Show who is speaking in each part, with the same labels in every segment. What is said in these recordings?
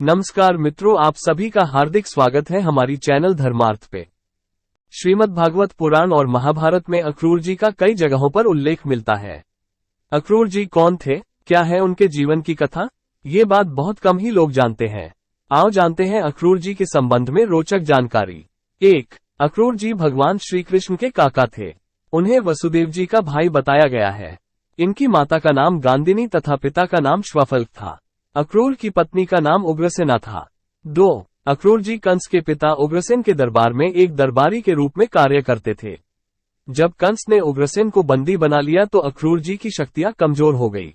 Speaker 1: नमस्कार मित्रों, आप सभी का हार्दिक स्वागत है हमारी चैनल धर्मार्थ पे। श्रीमद् भागवत पुराण और महाभारत में अक्रूर जी का कई जगहों पर उल्लेख मिलता है। अक्रूर जी कौन थे, क्या है उनके जीवन की कथा, ये बात बहुत कम ही लोग जानते हैं। आओ जानते हैं अक्रूर जी के संबंध में रोचक जानकारी। 1. अक्रूर जी भगवान श्री कृष्ण के काका थे। उन्हें वसुदेव जी का भाई बताया गया है। इनकी माता का नाम गांधिनी तथा पिता का नाम श्वफल्क था। अक्रूर की पत्नी का नाम उग्रसेना था। 2. अक्रूर जी कंस के पिता उग्रसेन के दरबार में एक दरबारी के रूप में कार्य करते थे। जब कंस ने उग्रसेन को बंदी बना लिया तो अक्रूर जी की शक्तियां कमजोर हो गई,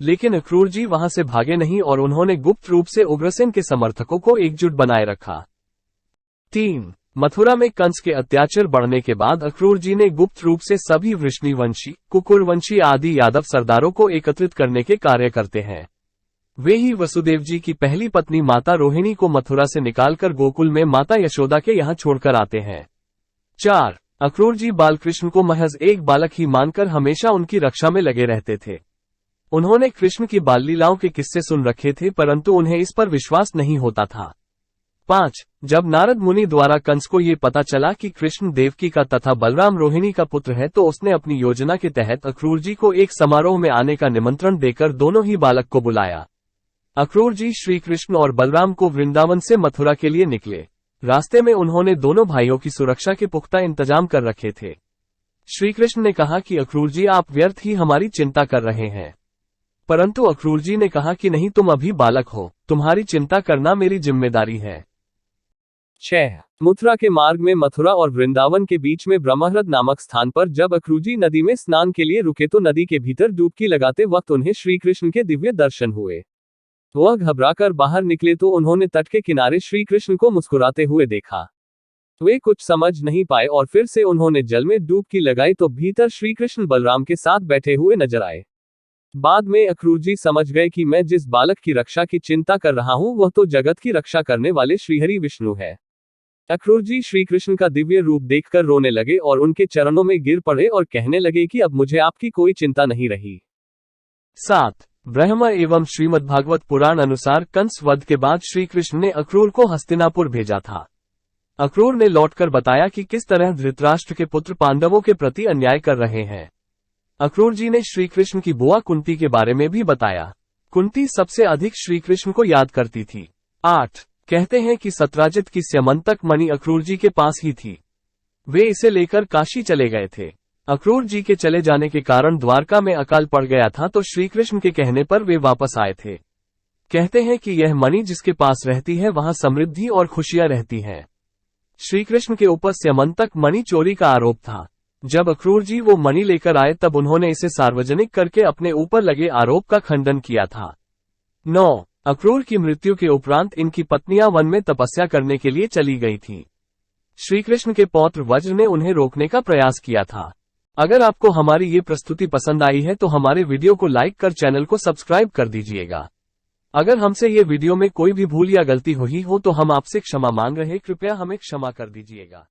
Speaker 1: लेकिन अक्रूर जी वहां से भागे नहीं और उन्होंने गुप्त रूप से उग्रसेन के समर्थकों को एकजुट बनाए रखा। 3. मथुरा में कंस के अत्याचार बढ़ने के बाद अक्रूर जी ने गुप्त रूप से सभी वृष्णिवंशी, कुकुरवंशी आदि यादव सरदारों को एकत्रित करने के कार्य करते हैं। वे ही वसुदेव जी की पहली पत्नी माता रोहिणी को मथुरा से निकालकर गोकुल में माता यशोदा के यहाँ छोड़कर आते हैं। 4. अक्रूर जी बालकृष्ण को महज एक बालक ही मानकर हमेशा उनकी रक्षा में लगे रहते थे। उन्होंने कृष्ण की बाल लीलाओं के किस्से सुन रखे थे, परंतु उन्हें इस पर विश्वास नहीं होता था। 5. जब नारद मुनि द्वारा कंस को ये पता चला कि कृष्ण देवकी का तथा बलराम रोहिणी का पुत्र है, तो उसने अपनी योजना के तहत अक्रूर जी को एक समारोह में आने का निमंत्रण देकर दोनों ही बालक को बुलाया। अक्रूर जी श्री कृष्ण और बलराम को वृंदावन से मथुरा के लिए निकले। रास्ते में उन्होंने दोनों भाइयों की सुरक्षा के पुख्ता इंतजाम कर रखे थे। श्री कृष्ण ने कहा कि अक्रूर जी आप व्यर्थ ही हमारी चिंता कर रहे हैं, परंतु अक्रूर जी ने कहा कि नहीं, तुम अभी बालक हो, तुम्हारी चिंता करना मेरी जिम्मेदारी है। 6. मथुरा के मार्ग में मथुरा और वृंदावन के बीच में ब्रह्महृद नामक स्थान पर जब अक्रूर जी नदी में स्नान के लिए रुके तो नदी के भीतर डुबकी लगाते वक्त उन्हें श्री कृष्ण के दिव्य दर्शन हुए। वह घबराकर बाहर निकले तो उन्होंने तट के किनारे श्री कृष्ण को मुस्कुराते हुए देखा। वे कुछ समझ नहीं पाए और फिर से उन्होंने जल में डुबकी लगाई तो भीतर श्री कृष्ण बलराम के साथ बैठे हुए नजर आए। बाद में अक्रूर जी समझ गए कि मैं जिस बालक की रक्षा की चिंता कर रहा हूं वह तो जगत की रक्षा करने वाले श्रीहरि विष्णु है। अक्रूर जी श्री कृष्ण का दिव्य रूप देखकर रोने लगे और उनके चरणों में गिर पड़े और कहने लगे कि अब मुझे आपकी कोई चिंता नहीं रही। 7. ब्रह्म एवं श्रीमद्भागवत पुराण अनुसार कंस वध के बाद श्री कृष्ण ने अक्रूर को हस्तिनापुर भेजा था। अक्रूर ने लौटकर बताया कि किस तरह धृतराष्ट्र के पुत्र पांडवों के प्रति अन्याय कर रहे हैं। अक्रूर जी ने श्री कृष्ण की बुआ कुंती के बारे में भी बताया। कुंती सबसे अधिक श्री कृष्ण को याद करती थी। 8. कहते हैं कि सत्राजित की स्यमंतक मणि अक्रूर जी के पास ही थी। वे इसे लेकर काशी चले गए थे। अक्रूर जी के चले जाने के कारण द्वारका में अकाल पड़ गया था, तो श्री कृष्ण के कहने पर वे वापस आए थे। कहते हैं कि यह मणि जिसके पास रहती है वहां समृद्धि और खुशियां रहती हैं। श्री कृष्ण के ऊपर स्यमंतक मणि चोरी का आरोप था। जब अक्रूर जी वो मणि लेकर आए तब उन्होंने इसे सार्वजनिक करके अपने ऊपर लगे आरोप का खंडन किया था। 9. अक्रूर की मृत्यु के उपरांत इनकी पत्नियां वन में तपस्या करने के लिए चली गई थीं। श्री कृष्ण के पौत्र वज्र ने उन्हें रोकने का प्रयास किया था। अगर आपको हमारी ये प्रस्तुति पसंद आई है तो हमारे वीडियो को लाइक कर चैनल को सब्सक्राइब कर दीजिएगा। अगर हमसे ये वीडियो में कोई भी भूल या गलती हुई हो तो हम आपसे क्षमा मांग रहे, कृपया हमें क्षमा कर दीजिएगा।